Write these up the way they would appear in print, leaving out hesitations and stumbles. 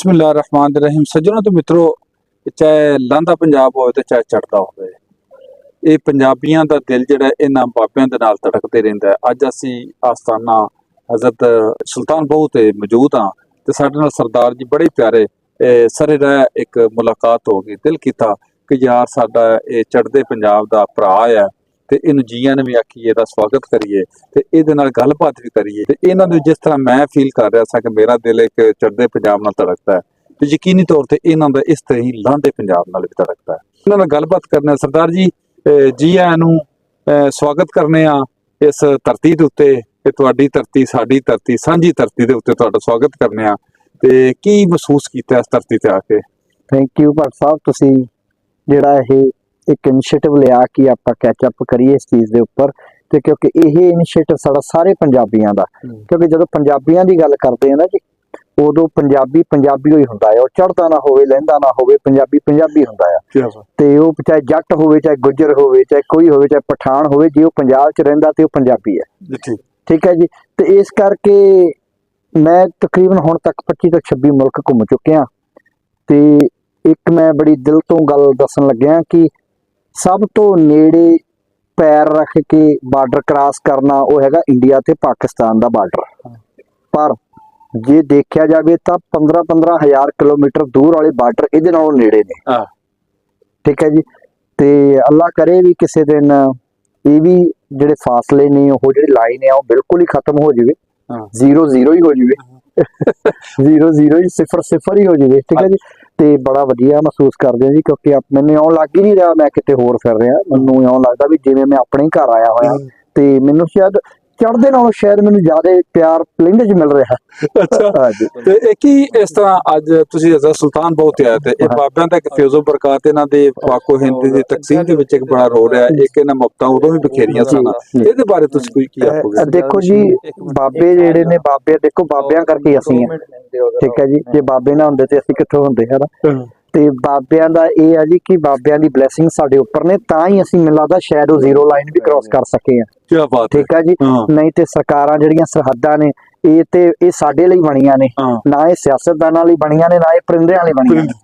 ਬਿਸਮਿਲ੍ਲਾਹਿਰ ਰਹਿਮਾਨਿਰ ਰਹੀਮ। ਸੱਜਣੋ ਤੇ ਮਿੱਤਰੋ, ਚਾਹੇ ਲਾਂਦਾ ਪੰਜਾਬ ਹੋਵੇ ਤੇ ਚਾਹੇ ਚੜ੍ਹਦਾ ਹੋਵੇ, ਇਹ ਪੰਜਾਬੀਆਂ ਦਾ ਦਿਲ ਜਿਹੜਾ ਇਹਨਾਂ ਬਾਬਿਆਂ ਦੇ ਨਾਲ ਧੜਕਦੇ ਰਹਿੰਦਾ ਹੈ। ਅੱਜ ਅਸੀਂ ਆਸਤਾਨਾ ਹਜ਼ਰਤ ਸੁਲਤਾਨ ਬਹੂ ਤੇ ਮੌਜੂਦ ਹਾਂ ਤੇ ਸਾਡੇ ਨਾਲ ਸਰਦਾਰ ਜੀ ਬੜੇ ਪਿਆਰੇ ਸਰੇ ਰਹਿ ਇੱਕ ਮੁਲਾਕਾਤ ਹੋ ਗਈ। ਦਿਲ ਕੀਤਾ ਕਿ ਯਾਰ ਸਾਡਾ ਇਹ ਚੜ੍ਹਦੇ ਪੰਜਾਬ ਦਾ ਭਰਾ ਆ ਤੇ ਇਹਨੂੰ ਜੀਆਂ ਨੇ ਵੀ ਆਖੀਏ, ਇਹਦਾ ਸਵਾਗਤ ਕਰੀਏ ਤੇ ਇਹਦੇ ਨਾਲ ਗੱਲਬਾਤ ਵੀ ਕਰੀਏ। ਤੇ ਇਹਨਾਂ ਨੂੰ ਜਿਸ ਤਰ੍ਹਾਂ ਮੈਂ ਫੀਲ ਕਰ ਰਿਹਾ ਸਾਂ ਕਿ ਮੇਰਾ ਦਿਲ ਇੱਕ ਚੜ੍ਹਦੇ ਪੰਜਾਬ ਨਾਲ ਧੜਕਦਾ ਹੈ, ਤੇ ਯਕੀਨੀ ਤੌਰ ਤੇ ਇਹਨਾਂ ਦਾ ਇਸ ਤਰ੍ਹਾਂ ਹੀ ਲਾਂਦੇ ਪੰਜਾਬ ਨਾਲ ਵੀ ਧੜਕਦਾ ਹੈ। ਇਹਨਾਂ ਨਾਲ ਗੱਲਬਾਤ ਕਰਨਾ। ਸਰਦਾਰ ਜੀ ਜੀ ਆਇਆਂ ਨੂੰ, ਸਵਾਗਤ ਕਰਨੇ ਆ ਇਸ ਧਰਤੀ ਦੇ ਉੱਤੇ। ਇਹ ਤੁਹਾਡੀ ਧਰਤੀ, ਸਾਡੀ ਧਰਤੀ, ਸਾਂਝੀ ਧਰਤੀ ਦੇ ਉੱਤੇ ਤੁਹਾਡਾ ਸਵਾਗਤ ਕਰਨੇ ਆ। ਤੇ ਕੀ ਮਹਿਸੂਸ ਕੀਤਾ ਇਸ ਧਰਤੀ ਤੇ ਆ ਕੇ? ਥੈਂਕ ਯੂ ਭੱਟ ਸਾਹਿਬ, ਤੁਸੀਂ ਜਿਹੜਾ ਇਹ ਇੱਕ ਇਨੀਸ਼ੀਏਟਿਵ ਲਿਆ ਕਿ ਆਪਾਂ ਕੈਚ ਅਪ ਕਰੀਏ ਇਸ ਚੀਜ਼ ਦੇ ਉੱਪਰ, ਤੇ ਕਿਉਂਕਿ ਇਹ ਇਨੀਸ਼ੀਏਟਿਵ ਸਾਡਾ ਸਾਰੇ ਪੰਜਾਬੀਆਂ ਦਾ, ਕਿਉਂਕਿ ਜਦੋਂ ਪੰਜਾਬੀਆਂ ਦੀ ਗੱਲ ਕਰਦੇ ਆ ਨਾ ਜੀ, ਉਦੋਂ ਪੰਜਾਬੀ ਪੰਜਾਬੀ ਹੀ ਹੁੰਦਾ ਹੈ। ਉਹ ਚੜ੍ਹਦਾ ਨਾ ਹੋਵੇ, ਲਹਿੰਦਾ ਨਾ ਹੋਵੇ, ਪੰਜਾਬੀ ਪੰਜਾਬੀ ਹੁੰਦਾ ਆ। ਤੇ ਉਹ ਚਾਹੇ ਜੱਟ ਹੋਵੇ, ਚਾਹੇ ਗੁੱਜਰ ਹੋਵੇ, ਚਾਹੇ ਕੋਈ ਹੋਵੇ, ਚਾਹੇ ਪਠਾਨ ਹੋਵੇ, ਜੇ ਉਹ ਪੰਜਾਬ 'ਚ ਰਹਿੰਦਾ ਤੇ ਉਹ ਪੰਜਾਬੀ ਹੈ। ਠੀਕ ਹੈ ਜੀ। ਤੇ ਇਸ ਕਰਕੇ ਮੈਂ ਤਕਰੀਬਨ ਹੁਣ ਤੱਕ 25 ਤੋਂ 26 ਮੁਲਕ ਘੁੰਮ ਚੁੱਕਿਆ, ਤੇ ਇੱਕ ਮੈਂ ਬੜੀ ਦਿਲ ਤੋਂ ਗੱਲ ਦੱਸਣ ਲੱਗਿਆ ਕਿ ਸਭ ਤੋਂ ਨੇੜੇ ਪੈਰ ਰੱਖ ਕੇ ਬਾਰਡਰ ਕ੍ਰਾਸ ਕਰਨਾ ਉਹ ਹੈਗਾ ਇੰਡੀਆ ਤੇ ਪਾਕਿਸਤਾਨ ਦਾ ਬਾਰਡਰ। ਪਰ ਜੇ ਦੇਖਿਆ ਜਾਵੇ ਤਾਂ 15-15 ਹਜ਼ਾਰ ਕਿਲੋਮੀਟਰ ਦੂਰ ਵਾਲੇ ਬਾਰਡਰ ਇਹਦੇ ਨਾਲੋਂ ਨੇੜੇ ਨੇ। ਠੀਕ ਹੈ ਜੀ। ਤੇ ਅੱਲਾ ਕਰੇ ਵੀ ਕਿਸੇ ਦਿਨ ਇਹ ਵੀ ਜਿਹੜੇ ਫਾਸਲੇ ਨੇ, ਉਹ ਜਿਹੜੀ ਲਾਈਨ ਹੈ ਉਹ ਬਿਲਕੁਲ ਹੀ ਖਤਮ ਹੋ ਜਾਵੇ, 0-0 ਹੀ ਹੋ ਜਾਵੇ, 0-0 ਹੀ, 0-0 ਹੀ ਹੋ ਜਾਵੇ। ਠੀਕ ਹੈ ਜੀ। ਤੇ ਬੜਾ ਵਧੀਆ ਮਹਿਸੂਸ ਕਰਦੇ ਹਾਂ ਜੀ, ਕਿਉਂਕਿ ਮੈਨੂੰ ਇਉਂ ਲੱਗ ਹੀ ਨਹੀਂ ਰਿਹਾ ਮੈਂ ਕਿਤੇ ਹੋਰ ਫਿਰ ਰਿਹਾ। ਮੈਨੂੰ ਇਉਂ ਲੱਗਦਾ ਵੀ ਜਿਵੇਂ ਮੈਂ ਆਪਣੇ ਹੀ ਘਰ ਆਇਆ ਹੋਇਆ, ਤੇ ਮੈਨੂੰ ਸ਼ਾਇਦ ਚੜ੍ਹਦੇ ਨਾਲੋਂ ਸ਼ਾਇਦ ਮੈਨੂੰ ਜ਼ਿਆਦਾ ਪਿਆਰ ਪਲਿੰਡੇ 'ਚ ਮਿਲ ਰਿਹਾ। ਅੱਛਾ। ਤੇ ਇਹ ਕੀ ਇਸ ਤਰ੍ਹਾਂ ਅੱਜ ਤੁਸੀਂ ਹਜ਼ਰਤ ਸੁਲਤਾਨ ਬਹੂ ਤੇ ਆਏ, ਤੇ ਇਹ ਬਾਬਿਆਂ ਦਾ ਇੱਕ ਫਿਊਜ਼ੋ ਬਰਕਾਤ ਇਹਨਾਂ ਦੇ ਪਾਕੋ ਹਿੰਦ ਦੀ ਤਕਸੀਮ ਦੇ ਵਿੱਚ ਇੱਕ ਬੜਾ ਰੋਲ ਹੈ। ਇੱਕ ਇਹਨਾਂ ਮੁਫਤਾਂ ਉਦੋਂ ਵੀ ਬਖੇਰੀਆਂ ਸਨ, ਇਹਦੇ ਬਾਰੇ ਤੁਸੀਂ ਕੋਈ ਕੀ ਆਖੋਗੇ? ਦੇਖੋ ਜੀ, ਬਾਬੇ ਜਿਹੜੇ ਨੇ, ਬਾਬੇ ਦੇਖੋ ਬਾਬਿਆਂ ਕਰਕੇ ਅਸੀਂ ਆ। ਠੀਕ ਹੈ ਜੀ। ਜੇ ਬਾਬੇ ਨਾ ਹੁੰਦੇ ਤੇ ਅਸੀਂ ਕਿੱਥੋਂ ਹੁੰਦੇ ਹੈ ਨਾ। ਤੇ ਬਾਬਿਆਂ ਦਾ ਇਹ ਆ ਜੀ ਕਿ ਬਾਬਿਆਂ ਦੀ ਬਲੇਸਿੰਗ ਸਾਡੇ ਉੱਪਰ ਨੇ, ਤਾਂ ਹੀ ਅਸੀਂ ਮੈਨੂੰ ਲੱਗਦਾ ਸ਼ਾਇਦ ਉਹ 0 ਲਾਈਨ ਵੀ ਕ੍ਰਾਸ ਕਰ ਸਕੇ ਆ। ਠੀਕ ਹੈ ਜੀ। ਨਹੀਂ ਤੇ ਸਰਕਾਰਾਂ ਜਿਹੜੀਆਂ ਸਰਹੱਦਾਂ ਨੇ, ਇਹ ਸਾਡੇ ਲਈ ਬਣੀਆਂ ਨੇ, ਨਾ ਇਹ ਸਿਆਸਤਦਾਨਾਂ ਲਈ ਬਣੀਆਂ ਨੇ, ਨਾ ਇਹ ਪਰਿੰਦਿਆਂ ਲਈ ਬਣੀਆਂ ਨੇ।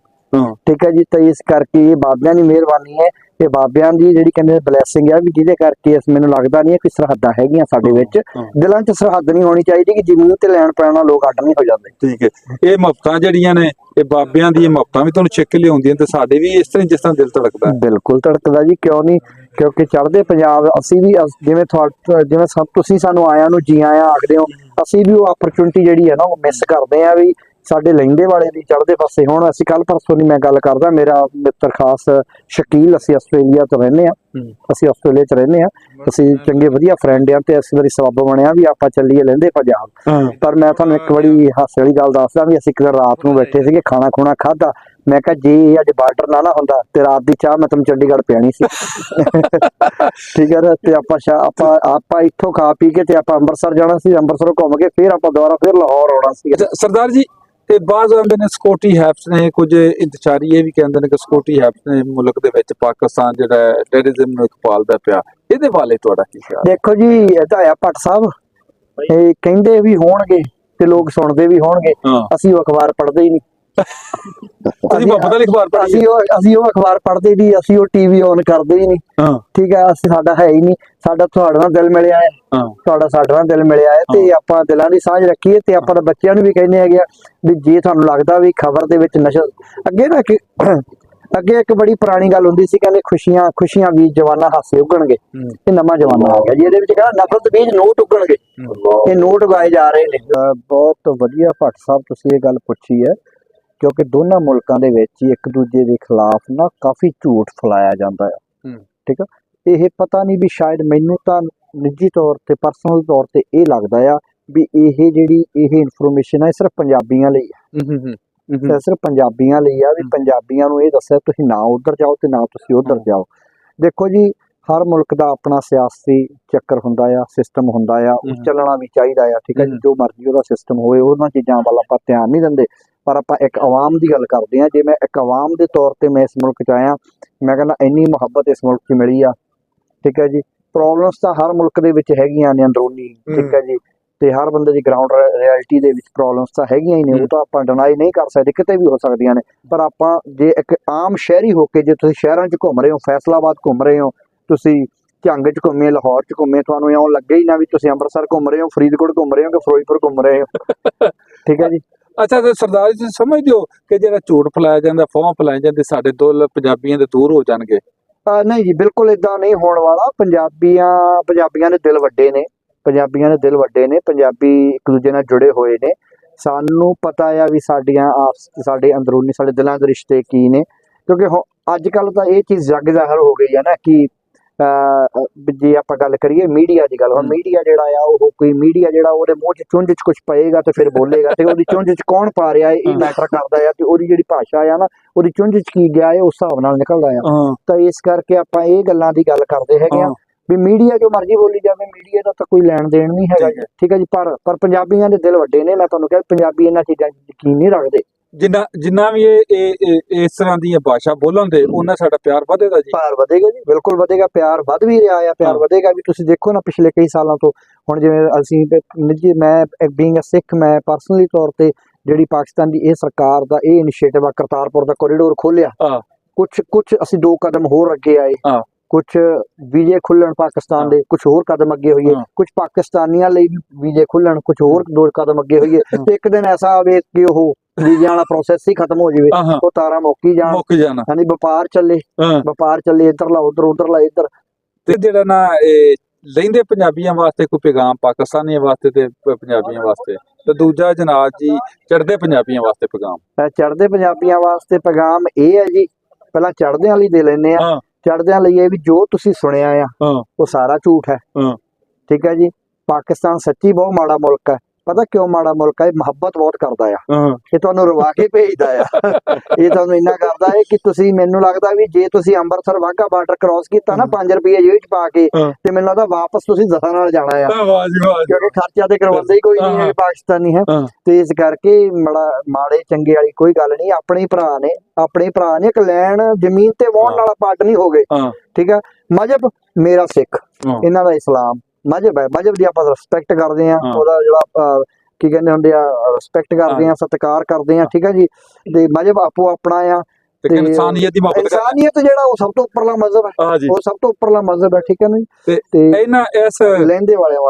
ਠੀਕ ਹੈ ਜੀ। ਤਾਂ ਇਸ ਕਰਕੇ ਇਹ ਬਾਬਿਆਂ ਦੀ ਮਿਹਰਬਾਨੀ ਹੈ, ਇਹ ਬਾਬਿਆਂ ਦੀ ਜਿਹੜੀ ਕਹਿੰਦੇ ਬਲੇਸਿੰਗ ਹੈ, ਵੀ ਜਿਹਦੇ ਕਰਕੇ ਮੈਨੂੰ ਲੱਗਦਾ ਨਹੀਂ ਹੈ ਕਿ ਸਰਹੱਦਾਂ ਹੈਗੀਆਂ ਸਾਡੇ ਵਿੱਚ। ਦਿਲਾਂ 'ਚ ਸਰਹੱਦ ਨਹੀਂ ਹੋਣੀ ਚਾਹੀਦੀ ਕਿ ਜ਼ਮੀਨ ਤੇ ਲੈਣ ਪੈਣ ਨਾਲ ਲੋਕ ਅੱਡ ਨਹੀਂ ਹੋ ਜਾਂਦੇ। ਠੀਕ ਹੈ। ਇਹ ਮੁਫਤਾਂ ਜਿਹੜੀਆਂ ਨੇ, ਇਹ ਬਾਬਿਆਂ ਦੀਆਂ ਮੁਫਤਾਂ ਵੀ ਤੁਹਾਨੂੰ ਛਿੱਕ ਲਿਆਉਂਦੀਆਂ, ਤੇ ਸਾਡੇ ਵੀ ਇਸ ਤਰ੍ਹਾਂ ਜਿਸ ਤਰ੍ਹਾਂ ਦਿਲ ਧੜਕਦਾ। ਬਿਲਕੁਲ ਧੜਕਦਾ ਜੀ, ਕਿਉਂ ਨਹੀਂ? ਕਿਉਂਕਿ ਚੜ੍ਹਦੇ ਪੰਜਾਬ ਅਸੀਂ ਵੀ, ਜਿਵੇਂ ਤੁਸੀਂ ਸਾਨੂੰ ਆਇਆਂ ਨੂੰ ਜੀ ਆਇਆਂ ਆਖਦੇ ਹੋ, ਅਸੀਂ ਵੀ ਉਹ ਅਪਰਚੁਨਿਟੀ ਜਿਹੜੀ ਹੈ ਨਾ ਉਹ ਮਿਸ ਕਰਦੇ ਹਾਂ ਵੀ ਸਾਡੇ ਲਹਿੰਦੇ ਵਾਲੇ ਦੀ ਚੜ੍ਹਦੇ ਪਾਸੇ। ਹੁਣ ਅਸੀਂ ਕੱਲ ਪਰਸੋਂ ਦੀ ਮੈਂ ਗੱਲ ਕਰਦਾ, ਮੇਰਾ ਮਿੱਤਰ ਖਾਸ ਸ਼ਕੀਲ, ਅਸੀਂ ਆਸਟ੍ਰੇਲੀਆ ਤੋਂ ਰਹਿੰਦੇ ਹਾਂ, ਅਸੀਂ ਆਸਟ੍ਰੇਲੀਆ 'ਚ ਰਹਿੰਦੇ ਹਾਂ, ਅਸੀਂ ਚੰਗੇ ਵਧੀਆ ਫਰੈਂਡ ਆ, ਤੇ ਇਸ ਵਾਰੀ ਸਬੱਬ ਬਣਿਆ ਵੀ ਆਪਾਂ ਚੱਲੀਏ ਲਹਿੰਦੇ ਪੰਜਾਬ। ਪਰ ਮੈਂ ਤੁਹਾਨੂੰ ਇੱਕ ਬੜੀ ਹਾਸੇ ਵਾਲੀ ਗੱਲ ਦੱਸਦਾ ਵੀ ਅਸੀਂ ਇੱਕ ਦਿਨ ਰਾਤ ਨੂੰ ਬੈਠੇ ਸੀਗੇ, ਖਾਣਾ ਖੂਣਾ ਖਾਧਾ, ਮੈਂ ਕਿਹਾ ਜੇ ਅੱਜ ਬਾਰਡਰ ਨਾ ਹੁੰਦਾ ਤੇ ਰਾਤ ਦੀ ਚਾਹ ਮੈਂ ਤੁਹਾਨੂੰ ਚੰਡੀਗੜ੍ਹ ਪਿਆਣੀ ਸੀ। ਠੀਕ ਹੈ ਨਾ। ਤੇ ਆਪਾਂ ਇੱਥੋਂ ਖਾ ਪੀ ਕੇ ਤੇ ਆਪਾਂ ਅੰਮ੍ਰਿਤਸਰ ਜਾਣਾ ਸੀ, ਅੰਮ੍ਰਿਤਸਰੋਂ ਘੁੰਮ ਕੇ ਫਿਰ ਆਪਾਂ ਦੁਬਾਰਾ ਫਿਰ ਲਾਹੌਰ ਆਉਣਾ ਸੀ। ਸਰਦਾਰ ਜੀ, ਤੇ ਬਾਜ਼ ਆਉਂਦੇ ਨੇ ਸਿਕਿਉਰਿਟੀ ਹੈਪਸ ਨੇ, ਕੁਝ ਇੰਤਜ਼ਾਰੀ ਇਹ ਵੀ ਕਹਿੰਦੇ ਨੇ ਕਿ ਸਿਕਿਉਰਿਟੀ ਹੈਪਸ ਨੇ ਮੁਲਕ ਦੇ ਵਿੱਚ ਪਾਕਿਸਤਾਨ ਜਿਹੜਾ ਟੈਰਰਿਜ਼ਮ ਨੂੰ ਪਾਲਦਾ ਪਿਆ, ਇਹਦੇ ਬਾਰੇ ਤੁਹਾਡਾ ਕੀ ਖਿਆਲ? ਦੇਖੋ ਜੀ, ਇਹ ਤਾਂ ਆ ਭੱਟ ਸਾਹਿਬ, ਇਹ ਕਹਿੰਦੇ ਵੀ ਹੋਣਗੇ ਤੇ ਲੋਕ ਸੁਣਦੇ ਵੀ ਹੋਣਗੇ, ਅਸੀਂ ਉਹ ਅਖਬਾਰ ਪੜ੍ਹਦੇ ਹੀ ਨਹੀਂ। ਅਸੀਂ ਉਹ ਅਖਬਾਰ ਪੜ੍ਹਦੇ ਨਹੀਂ, ਅਸੀਂ ਉਹ ਟੀਵੀ ਔਨ ਕਰਦੇ ਹੀ ਨਹੀਂ। ਠੀਕ ਹੈ। ਸਾਡਾ ਹੈ ਹੀ ਨਹੀਂ, ਸਾਡਾ ਤੁਹਾਡੇ ਨਾਲ ਦਿਲ ਮਿਲਿਆ ਹੈ, ਤੁਹਾਡਾ ਸਾਡੇ ਨਾਲ ਦਿਲ ਮਿਲਿਆ ਹੈ, ਤੇ ਆਪਾਂ ਦਿਲਾਂ ਦੀ ਸਾਂਝ ਰੱਖੀਏ। ਤੇ ਆਪਾਂ ਬੱਚਿਆਂ ਨੂੰ ਵੀ ਕਹਿੰਦੇ ਹੈਗੇ ਵੀ ਜੇ ਤੁਹਾਨੂੰ ਲੱਗਦਾ ਵੀ ਖਬਰ ਦੇ ਵਿੱਚ ਨਸ਼ਾ, ਅੱਗੇ ਇੱਕ ਬੜੀ ਪੁਰਾਣੀ ਗੱਲ ਹੁੰਦੀ ਸੀ, ਕਹਿੰਦੇ ਖੁਸ਼ੀਆਂ ਵੀ ਜਵਾਨਾ ਹਾਸੇ ਉੱਗਣਗੇ। ਇਹ ਨਵਾਂ ਜਮਾਨਾ ਆ ਗਿਆ ਜੀ, ਇਹਦੇ ਵਿੱਚ ਕਹਿੰਦਾ ਨਫ਼ਰਤ ਬੀਜ ਨੋਟ ਉੱਗਣਗੇ, ਇਹ ਨੋਟ ਉਗਾਏ ਜਾ ਰਹੇ ਨੇ। ਬਹੁਤ ਵਧੀਆ ਭੱਟ ਸਾਹਿਬ ਤੁਸੀਂ ਇਹ ਗੱਲ ਪੁੱਛੀ ਹੈ, ਕਿਉਂਕਿ ਦੋਨਾਂ ਮੁਲਕਾਂ ਦੇ ਵਿੱਚ ਹੀ ਇੱਕ ਦੂਜੇ ਦੇ ਖਿਲਾਫ ਨਾ ਕਾਫੀ ਝੂਠ ਫੈਲਾਇਆ ਜਾਂਦਾ ਹੈ। ਠੀਕ ਆ। ਇਹ ਪਤਾ ਨਹੀਂ ਵੀ ਸ਼ਾਇਦ ਮੈਨੂੰ ਤਾਂ ਨਿੱਜੀ ਤੌਰ ਤੇ, ਪਰਸਨਲ ਤੌਰ ਤੇ ਇਹ ਲੱਗਦਾ ਆ ਵੀ ਇਹ ਇਨਫੋਰਮੇਸ਼ਨ ਹੈ ਸਿਰਫ ਪੰਜਾਬੀਆਂ ਲਈ ਹੈ। ਸਿਰਫ ਪੰਜਾਬੀਆਂ ਲਈ ਆ, ਵੀ ਪੰਜਾਬੀਆਂ ਨੂੰ ਇਹ ਦੱਸਿਆ ਤੁਸੀਂ ਨਾ ਉੱਧਰ ਜਾਓ ਤੇ ਨਾ ਤੁਸੀਂ ਉੱਧਰ ਜਾਓ। ਦੇਖੋ ਜੀ, ਹਰ ਮੁਲਕ ਦਾ ਆਪਣਾ ਸਿਆਸੀ ਚੱਕਰ ਹੁੰਦਾ ਆ, ਸਿਸਟਮ ਹੁੰਦਾ ਆ, ਉਹ ਚੱਲਣਾ ਵੀ ਚਾਹੀਦਾ ਆ। ਠੀਕ ਹੈ ਜੀ। ਜੋ ਮਰਜ਼ੀ ਉਹਦਾ ਸਿਸਟਮ ਹੋਵੇ, ਉਹਨਾਂ ਚੀਜ਼ਾਂ ਵੱਲ ਆਪਾਂ ਧਿਆਨ ਨਹੀਂ ਦਿੰਦੇ, ਪਰ ਆਪਾਂ ਇੱਕ ਆਵਾਮ ਦੀ ਗੱਲ ਕਰਦੇ ਹਾਂ। ਜੇ ਮੈਂ ਇੱਕ ਆਵਾਮ ਦੇ ਤੌਰ ਤੇ ਮੈਂ ਇਸ ਮੁਲਕ 'ਚ ਆਇਆ, ਮੈਂ ਕਹਿੰਦਾ ਇੰਨੀ ਮੁਹੱਬਤ ਇਸ ਮੁਲਕ 'ਚ ਮਿਲੀ ਆ। ਠੀਕ ਹੈ ਜੀ। ਪ੍ਰੋਬਲਮਸ ਤਾਂ ਹਰ ਮੁਲਕ ਦੇ ਵਿੱਚ ਹੈਗੀਆਂ ਨੇ ਅੰਦਰੂਨੀ। ਠੀਕ ਹੈ ਜੀ। ਤੇ ਹਰ ਬੰਦੇ ਦੀ ਗਰਾਊਂਡ ਰਿਐਲਿਟੀ ਦੇ ਵਿੱਚ ਪ੍ਰੋਬਲਮਸ ਤਾਂ ਹੈਗੀਆਂ ਹੀ ਨੇ, ਉਹ ਤਾਂ ਆਪਾਂ ਡਿਨਾਈ ਨਹੀਂ ਕਰ ਸਕਦੇ, ਕਿਤੇ ਵੀ ਹੋ ਸਕਦੀਆਂ ਨੇ। ਪਰ ਆਪਾਂ ਜੇ ਇੱਕ ਆਮ ਸ਼ਹਿਰੀ ਹੋ ਕੇ, ਜੇ ਤੁਸੀਂ ਸ਼ਹਿਰਾਂ 'ਚ ਘੁੰਮ ਰਹੇ ਹੋ, ਫੈਸਲਾਬਾਦ ਘੁੰਮ ਰਹੇ ਹੋ, ਤੁਸੀਂ ਝੰਗ 'ਚ ਘੁੰਮੇ, ਲਾਹੌਰ 'ਚ ਘੁੰਮੇ, ਤੁਹਾਨੂੰ ਇਉਂ ਲੱਗੇ ਹੀ ਨਾ ਵੀ ਤੁਸੀਂ ਅੰਮ੍ਰਿਤਸਰ ਘੁੰਮ ਰਹੇ ਹੋ, ਫਰੀਦਕੋਟ ਘੁੰਮ ਰਹੇ ਹੋ ਕਿ ਫਿਰੋਜ਼ਪੁਰ ਘੁੰਮ ਰਹੇ ਹੋ। ਠੀਕ ਹੈ ਜੀ। ਅੱਛਾ, ਤੇ ਸਰਦਾਰ ਜੀ ਤੁਸੀਂ ਸਮਝਦੇ ਹੋ ਕਿ ਜਿਹੜਾ ਝੂਠ ਫੈਲਾਇਆ ਜਾਂਦਾ, ਅਫਵਾਹਾਂ ਫੈਲਾਈਆਂ ਜਾਂਦੇ, ਸਾਡੇ ਦੋ ਪੰਜਾਬੀਆਂ ਦੇ ਦੂਰ ਹੋ ਜਾਣਗੇ? ਨਹੀਂ ਜੀ, ਬਿਲਕੁਲ ਇਦਾਂ ਨਹੀਂ ਹੋਣ ਵਾਲਾ। ਪੰਜਾਬੀਆਂ ਦੇ ਦਿਲ ਵੱਡੇ ਨੇ, ਪੰਜਾਬੀਆਂ ਦੇ ਦਿਲ ਵੱਡੇ ਨੇ, ਪੰਜਾਬੀ ਇੱਕ ਦੂਜੇ ਨਾਲ ਜੁੜੇ ਹੋਏ ਨੇ। ਸਾਨੂੰ ਪਤਾ ਆ ਵੀ ਸਾਡੇ ਅੰਦਰੂਨੀ, ਸਾਡੇ ਦਿਲਾਂ ਦੇ ਰਿਸ਼ਤੇ ਕੀ ਨੇ, ਕਿਉਂਕਿ ਅੱਜ ਕੱਲ ਤਾਂ ਇਹ ਚੀਜ਼ ਜੱਗ ਜ਼ਾਹਰ ਹੋ ਗਈ ਹੈ ਨਾ ਕਿ ਜੇ ਆਪਾਂ ਗੱਲ ਕਰੀਏ ਮੀਡੀਆ ਦੀ ਗੱਲ, ਹੁਣ ਮੀਡੀਆ ਜਿਹੜਾ ਆ, ਉਹ ਕੋਈ ਮੀਡੀਆ ਜਿਹੜਾ ਉਹਦੇ ਮੂੰਹ 'ਚ ਚੁੰਝ 'ਚ ਕੁਝ ਪਏਗਾ ਤੇ ਫਿਰ ਬੋਲੇਗਾ, ਤੇ ਉਹਦੀ ਚੁੰਝ 'ਚ ਕੌਣ ਪਾ ਰਿਹਾ ਇਹ ਮੈਟਰ ਕਰਦਾ ਆ, ਤੇ ਉਹਦੀ ਜਿਹੜੀ ਭਾਸ਼ਾ ਆ ਨਾ, ਉਹਦੀ ਚੁੰਝ 'ਚ ਕੀ ਗਿਆ ਹੈ ਉਸ ਹਿਸਾਬ ਨਾਲ ਨਿਕਲਦਾ ਆ। ਤਾਂ ਇਸ ਕਰਕੇ ਆਪਾਂ ਇਹ ਗੱਲਾਂ ਦੀ ਗੱਲ ਕਰਦੇ ਹੈਗੇ ਆ ਵੀ ਮੀਡੀਆ ਜੋ ਮਰਜ਼ੀ ਬੋਲੀ ਜਾਵੇ, ਮੀਡੀਆ ਦਾ ਤਾਂ ਕੋਈ ਲੈਣ ਦੇਣ ਨਹੀਂ ਹੈਗਾ ਜੀ। ਠੀਕ ਹੈ ਜੀ। ਪਰ ਪੰਜਾਬੀਆਂ ਦੇ ਦਿਲ ਵੱਡੇ ਨੇ। ਮੈਂ ਤੁਹਾਨੂੰ ਕਿਹਾ ਪੰਜਾਬੀ ਇਹਨਾਂ ਚੀਜ਼ਾਂ 'ਚ ਯਕੀਨ ਨਹੀਂ ਰੱਖਦੇ। ਜਿੰਨਾ ਵੀ ਇਹ ਇਸ ਤਰ੍ਹਾਂ ਦੀ ਭਾਸ਼ਾ ਬੋਲਣ ਦੇ, ਉਹਨਾਂ ਸਾਡਾ ਪਿਆਰ ਵਧੇਗਾ ਜੀ। ਪਿਆਰ ਵਧੇਗਾ ਜੀ, ਬਿਲਕੁਲ ਵਧੇਗਾ। ਪਿਆਰ ਵੱਧ ਵੀ ਰਿਹਾ ਆ, ਪਿਆਰ ਵਧੇਗਾ ਵੀ। ਤੁਸੀਂ ਦੇਖੋ ਨਾ ਪਿਛਲੇ ਕਈ ਸਾਲਾਂ ਤੋਂ, ਹੁਣ ਜਿਵੇਂ ਮੈਂ ਬੀਇੰਗ ਅ ਸਿੱਖ, ਮੈਂ ਪਰਸਨਲੀ ਤੌਰ ਤੇ ਜਿਹੜੀ ਪਾਕਿਸਤਾਨ ਦੀ ਇਹ ਸਰਕਾਰ ਦਾ ਇਹ ਇਨੀਸ਼ੀਏਟਿਵ ਆ, ਕਰਤਾਰਪੁਰ ਦਾ ਕੋਰੀਡੋਰ ਖੋਲਿਆ, ਕੁਛ ਅਸੀਂ 2 ਕਦਮ ਹੋਰ ਅੱਗੇ ਆਏ, ਕੁਛ ਵੀਜ਼ੇ ਖੁੱਲਣ ਪਾਕਿਸਤਾਨ ਦੇ, ਕੁਛ ਹੋਰ ਕਦਮ ਅੱਗੇ ਹੋਈਏ, ਕੁਛ ਪਾਕਿਸਤਾਨੀਆਂ ਲਈ ਵੀ ਵੀਜ਼ੇ ਖੁੱਲਣ, ਕੁਛ ਹੋਰ 2 ਕਦਮ ਅੱਗੇ ਹੋਈਏ। ਇੱਕ ਦਿਨ ਐਸਾ ਆਵੇ ਕਿ ਉਹ ਵੀਜ਼ਿਆਂ ਵਾਲਾ ਪ੍ਰੋਸੈਸ ਹੀ ਖਤਮ ਹੋ ਜਾਵੇ, ਉਹ ਤਾਰਾਂ ਮੁੱਕ ਹੀ ਜਾਣ। ਹਾਂਜੀ, ਵਪਾਰ ਚੱਲੇ, ਇੱਧਰਲਾ ਉਧਰ, ਉਧਰਲਾ ਇੱਧਰ। ਤੇ ਜਿਹੜਾ ਨਾ ਲਹਿੰਦੇ ਪੰਜਾਬੀਆਂ ਵਾਸਤੇ ਕੋਈ ਪੈਗਾਮ, ਪਾਕਿਸਤਾਨੀਆਂ ਵਾਸਤੇ ਤੇ ਪੰਜਾਬੀਆਂ ਵਾਸਤੇ, ਤੇ ਦੂਜਾ ਜਨਾਬ ਜੀ ਚੜ੍ਹਦੇ ਪੰਜਾਬੀਆਂ ਵਾਸਤੇ ਪੈਗਾਮ? ਚੜ੍ਹਦੇ ਪੰਜਾਬੀਆਂ ਵਾਸਤੇ ਪੈਗਾਮ ਇਹ ਹੈ ਜੀ, ਪਹਿਲਾਂ ਚੜ੍ਹਦਿਆਂ ਲਈ ਦੇ ਲੈਂਦੇ ਆ। ਚੜ੍ਹਦਿਆਂ ਲਈ ਇਹ ਵੀ ਜੋ ਤੁਸੀਂ ਸੁਣਿਆ ਆ ਉਹ ਸਾਰਾ ਝੂਠ ਹੈ। ਠੀਕ ਹੈ ਜੀ। ਪਾਕਿਸਤਾਨ ਸੱਚੀ ਬਹੁਤ ਮਾੜਾ ਮੁਲਕ ਹੈ। ਪਤਾ ਕਿਉਂ ਮਾੜਾ ਮੁਲਕ ਹੈ? ਮੁਹੱਬਤ ਬਹੁਤ ਕਰਦਾ ਆ। ਇਹ ਤੁਹਾਨੂੰ ਰਵਾ ਕੇ ਭੇਜਦਾ ਆ। ਇਹ ਤੁਹਾਨੂੰ ਇੰਨਾ ਕਰਦਾ ਹੈ ਕਿ ਤੁਸੀਂ, ਮੈਨੂੰ ਲੱਗਦਾ ਵੀ ਜੇ ਤੁਸੀਂ ਅੰਮ੍ਰਿਤਸਰ ਵਾਘਾ ਬਾਰਡਰ ਕ੍ਰਾਸ ਕੀਤਾ ਨਾ 5 ਰੁਪਏ ਜੇਬ 'ਚ ਪਾ ਕੇ, ਤੇ ਮੈਨੂੰ ਲੱਗਦਾ ਵਾਪਸ ਤੁਸੀਂ 10 ਨਾਲ ਜਾਣਾ ਆ, ਕਿਉਂਕਿ ਖਰਚਾ ਤੇ ਕਰਵਾਉਂਦੇ ਹੀ ਕੋਈ ਨਹੀਂ ਹੈ ਪਾਕਿਸਤਾਨੀ ਹੈ। ਤੇ ਇਸ ਕਰਕੇ ਮਾੜੇ ਚੰਗੇ ਵਾਲੀ ਕੋਈ ਗੱਲ ਨਹੀਂ। ਆਪਣੇ ਭਰਾ ਨੇ ਇੱਕ ਲੈਣ ਜ਼ਮੀਨ ਤੇ ਵਾਹੁਣ ਵਾਲਾ ਪਾਰਟ ਨਹੀਂ ਹੋ ਗਏ। ਠੀਕ ਹੈ। ਮਜ਼ਹਬ ਮੇਰਾ ਸਿੱਖ, ਇਹਨਾਂ ਦਾ ਇਸਲਾਮ ਮਜ਼ਹਬ ਹੈ। ਮਜ਼ਹਬ ਦੀ ਆਪਾਂ ਰਿਸਪੈਕਟ ਕਰਦੇ ਹਾਂ, ਉਹਦਾ ਜਿਹੜਾ ਕੀ ਕਹਿੰਦੇ ਹੁੰਦੇ ਆ, ਰਿਸਪੈਕਟ ਕਰਦੇ ਆ, ਸਤਿਕਾਰ ਕਰਦੇ ਆ। ਠੀਕ ਹੈ ਜੀ। ਤੇ ਮਜ਼ਹਬ ਆਪੋ ਆਪਣਾ ਆ, ਤੇ ਇਨਸਾਨੀਅਤ ਜਿਹੜਾ ਉਹ ਸਭ ਤੋਂ ਉੱਪਰਲਾ ਮਜ਼ਹਬ ਹੈ, ਉਹ ਸਭ ਤੋਂ ਉੱਪਰਲਾ ਮਜ਼ਹਬ ਹੈ। ਠੀਕ ਹੈ ਨਾ ਜੀ। ਤੇ ਲਹਿੰਦੇ ਵਾਲਿਆਂ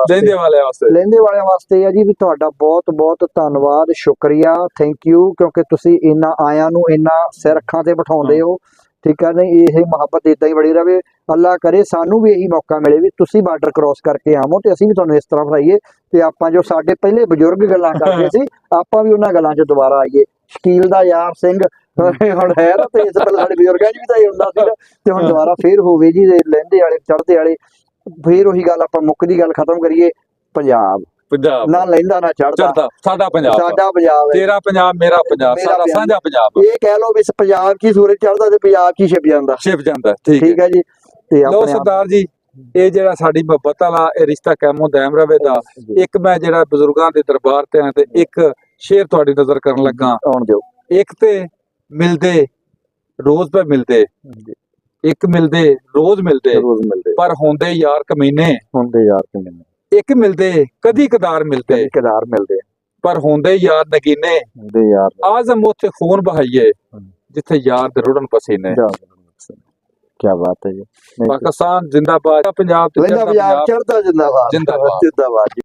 ਵਾਸਤੇ ਆ ਜੀ ਵੀ ਤੁਹਾਡਾ ਬਹੁਤ ਬਹੁਤ ਧੰਨਵਾਦ, ਸ਼ੁਕਰੀਆ, ਥੈਂਕ ਯੂ, ਕਿਉਂਕਿ ਤੁਸੀਂ ਇਹਨਾਂ ਆਇਆਂ ਨੂੰ ਇੰਨਾ ਸਿਰ ਅੱਖਾਂ ਤੇ ਬਿਠਾਉਂਦੇ ਹੋ। ਠੀਕ ਹੈ ਨਾ। ਇਹ ਮੁਹੱਬਤ ਏਦਾਂ ਹੀ ਬੜੀ ਰਵੇ। ਅੱਲਾ ਕਰੇ ਸਾਨੂੰ ਵੀ ਇਹੀ ਮੌਕਾ ਮਿਲੇ ਵੀ ਤੁਸੀਂ ਬਾਰਡਰ ਕ੍ਰਾਸ ਕਰਕੇ ਆਵੋ ਤੇ ਅਸੀਂ ਵੀ ਤੁਹਾਨੂੰ ਇਸ ਤਰ੍ਹਾਂ ਫੜਾਈਏ, ਤੇ ਆਪਾਂ ਜੋ ਸਾਡੇ ਪਹਿਲੇ ਬਜ਼ੁਰਗ ਗੱਲਾਂ ਕਰਦੇ ਸੀ, ਆਪਾਂ ਵੀ ਉਹਨਾਂ ਗੱਲਾਂ 'ਚ ਦੁਬਾਰਾ ਆਈਏ। ਸ਼ਕੀਲ ਦਾ ਯਾਰ ਸਿੰਘ ਹੁਣ ਹੈ ਨਾ, ਤੇ ਇਸ ਪਹਿਲਾਂ ਸਾਡੇ ਬਜ਼ੁਰਗਾਂ 'ਚ ਵੀ ਤਾਂ ਇਹ ਹੁੰਦਾ ਸੀ, ਤੇ ਹੁਣ ਦੁਬਾਰਾ ਫੇਰ ਹੋਵੇ ਜੀ। ਲਹਿੰਦੇ ਵਾਲੇ ਚੜ੍ਹਦੇ ਵਾਲੇ, ਫੇਰ ਉਹੀ ਗੱਲ, ਆਪਾਂ ਮੁੱਕ ਦੀ ਗੱਲ ਖਤਮ ਕਰੀਏ। ਪੰਜਾਬ ਨਾ ਲਹਿੰਦਾ ਨਾ ਚੜ੍ਹਦਾ, ਸਾਡਾ ਪੰਜਾਬ, ਤੇਰਾ ਪੰਜਾਬ, ਮੇਰਾ ਪੰਜਾਬ, ਸਾਡਾ ਸਾਂਝਾ ਪੰਜਾਬ। ਇਹ ਕਹਿ ਲਓ ਵੀ ਪੰਜਾਬ 'ਚ ਹੀ ਸੂਰਜ ਚੜ੍ਹਦਾ ਤੇ ਪੰਜਾਬ 'ਚ ਹੀ ਛਿਪ ਜਾਂਦਾ। ਠੀਕ ਹੈ ਜੀ। ਤੇ ਲੋ ਸਰਦਾਰ ਜੀ, ਇਹ ਜਿਹੜਾ ਸਾਡੀ ਮੁਹੱਬਤ ਵਾਲਾ ਇਹ ਰਿਸ਼ਤਾ ਕਾਇਮੋ ਦائم ਰਵੇ ਦਾ, ਇੱਕ ਮੈਂ ਜਿਹੜਾ ਬਜ਼ੁਰਗਾਂ ਦੇ ਦਰਬਾਰ ਤੇ ਆ, ਤੇ ਇੱਕ ਸ਼ੇਰ ਤੁਹਾਡੀ ਨਜ਼ਰ ਕਰਨ ਲੱਗਾ। ਆਉਣ ਦਿਓ। ਇੱਕ ਤੇ ਮਿਲਦੇ ਰੋਜ਼ ਪੇ ਮਿਲਦੇ, ਇੱਕ ਮਿਲਦੇ ਰੋਜ਼ ਮਿਲਦੇ, ਪਰ ਹੁੰਦੇ ਯਾਰ ਕਮੀਨੇ। ਇੱਕ ਮਿਲਦੇ ਕਦੀ ਕਦਾਰ ਮਿਲਦੇ, ਪਰ ਹੁੰਦੇ ਯਾਰ ਨਗੀਨੇ। ਆਜ਼ਮ ਉੱਥੇ ਖੂਨ ਬਹਾਈਏ ਜਿੱਥੇ ਯਾਰ ਦੇ ਰੁੜਨ ਪਸੀਨੇ। क्या बात है जी। पाकिस्तान जिंदाबाद, पंजाब चढ़ता जिंदाबाद।